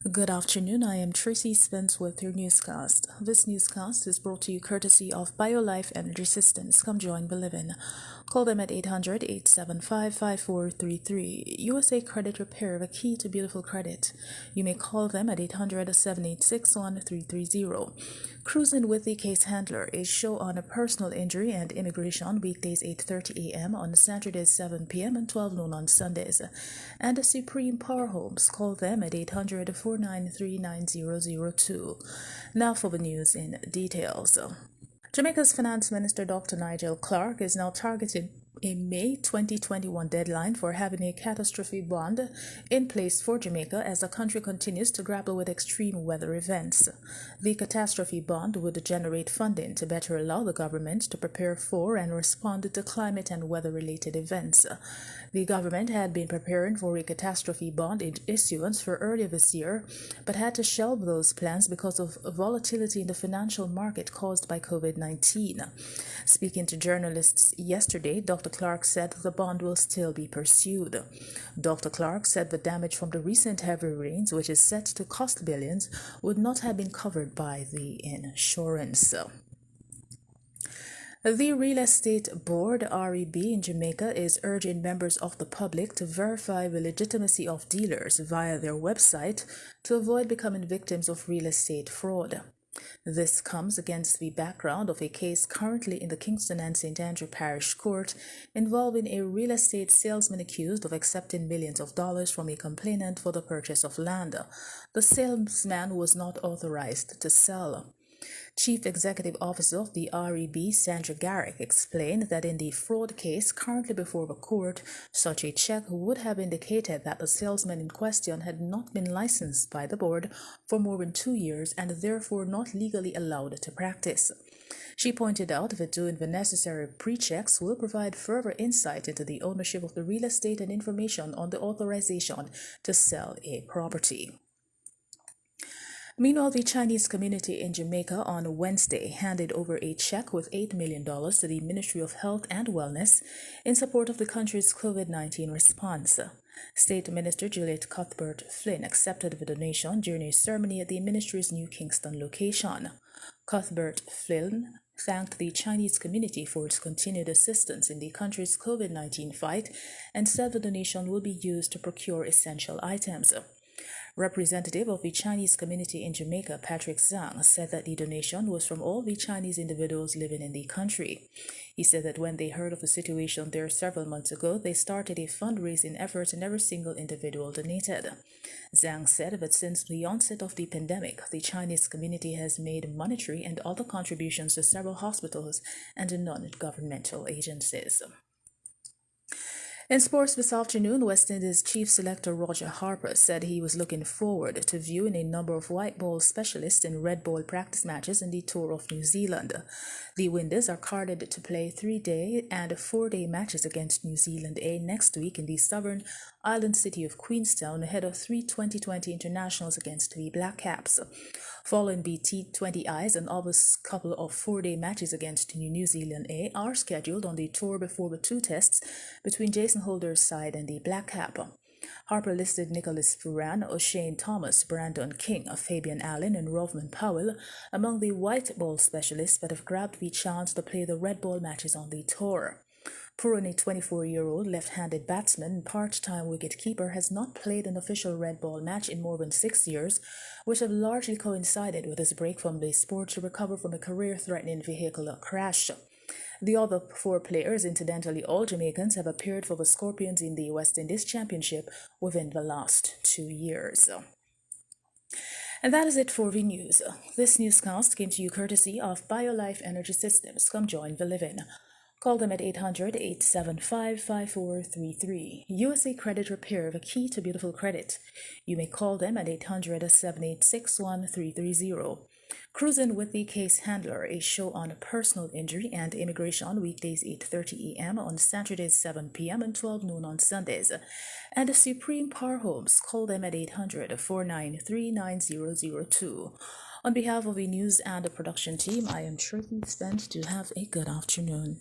Good afternoon. I am Tracy Spence with your newscast. This newscast is brought to you courtesy of BioLife Energy Systems. Come join Believe in. Call them at 800-875-5433. USA Credit Repair, the key to beautiful credit. You may call them at 800-786-1330. Cruising with the Case Handler, a show on a personal injury and immigration, weekdays 8:30 a.m. on Saturdays 7 p.m. and 12 noon on Sundays. And the Supreme Power Homes, call them at 800-493-9002. Now for the news in details. Jamaica's Finance Minister Dr. Nigel Clark is now targeting a May 2021 deadline for having a catastrophe bond in place for Jamaica as the country continues to grapple with extreme weather events. The catastrophe bond would generate funding to better allow the government to prepare for and respond to climate and weather-related events. The government had been preparing for a catastrophe bond issuance for earlier this year, but had to shelve those plans because of volatility in the financial market caused by COVID-19. Speaking to journalists yesterday, Dr. Clark said the bond will still be pursued. Dr. Clark said the damage from the recent heavy rains, which is set to cost billions, would not have been covered by the insurance. The Real Estate Board, REB, in Jamaica is urging members of the public to verify the legitimacy of dealers via their website to avoid becoming victims of real estate fraud. This comes against the background of a case currently in the Kingston and St. Andrew Parish Court involving a real estate salesman accused of accepting millions of dollars from a complainant for the purchase of land. The salesman was not authorized to sell. Chief Executive Officer of the REB, Sandra Garrick, explained that in the fraud case currently before the court, such a check would have indicated that the salesman in question had not been licensed by the board for more than 2 years and therefore not legally allowed to practice. She pointed out that doing the necessary pre-checks will provide further insight into the ownership of the real estate and information on the authorization to sell a property. Meanwhile, the Chinese community in Jamaica on Wednesday handed over a check with $8 million to the Ministry of Health and Wellness in support of the country's COVID-19 response. State Minister Juliet Cuthbert Flynn accepted the donation during a ceremony at the ministry's New Kingston location. Cuthbert Flynn thanked the Chinese community for its continued assistance in the country's COVID-19 fight and said the donation will be used to procure essential items. Representative of the Chinese community in Jamaica, Patrick Zhang, said that the donation was from all the Chinese individuals living in the country. He said that when they heard of the situation there several months ago, they started a fundraising effort and every single individual donated. Zhang said that since the onset of the pandemic, the Chinese community has made monetary and other contributions to several hospitals and non-governmental agencies. In sports this afternoon, West Indies chief selector Roger Harper said he was looking forward to viewing a number of white ball specialists in red ball practice matches in the Tour of New Zealand. The Windies are carded to play 3-day and 4-day matches against New Zealand A next week in the sovereign island city of Queenstown ahead of 3 2020 internationals against the Black Caps. Following the T20Is, and other couple of 4-day matches against New Zealand A are scheduled on the tour before the 2 tests between Jason Holder's side and the Black Cap. Harper listed Nicholas Furan, O'Shane Thomas, Brandon King, Fabian Allen, and Rovman Powell among the white ball specialists that have grabbed the chance to play the red ball matches on the tour. Puran, a 24-year-old left-handed batsman and part-time wicket-keeper, has not played an official red ball match in more than 6 years, which have largely coincided with his break from the sport to recover from a career-threatening vehicular crash. The other 4 players, incidentally all Jamaicans, have appeared for the Scorpions in the West Indies Championship within the last 2 years. And that is it for the news. This newscast came to you courtesy of BioLife Energy Systems. Come join the living. Call them at 800-875-5433. USA Credit Repair, the key to beautiful credit. You may call them at 800-786-1330. Cruising with the Case Handler, a show on personal injury and immigration, weekdays 8:30 a.m. on Saturdays 7 p.m. and 12 noon on Sundays. And the Supreme Power Homes, call them at 800-493-9002. On behalf of the news and the production team, I am Tracy Spence. To have a good afternoon.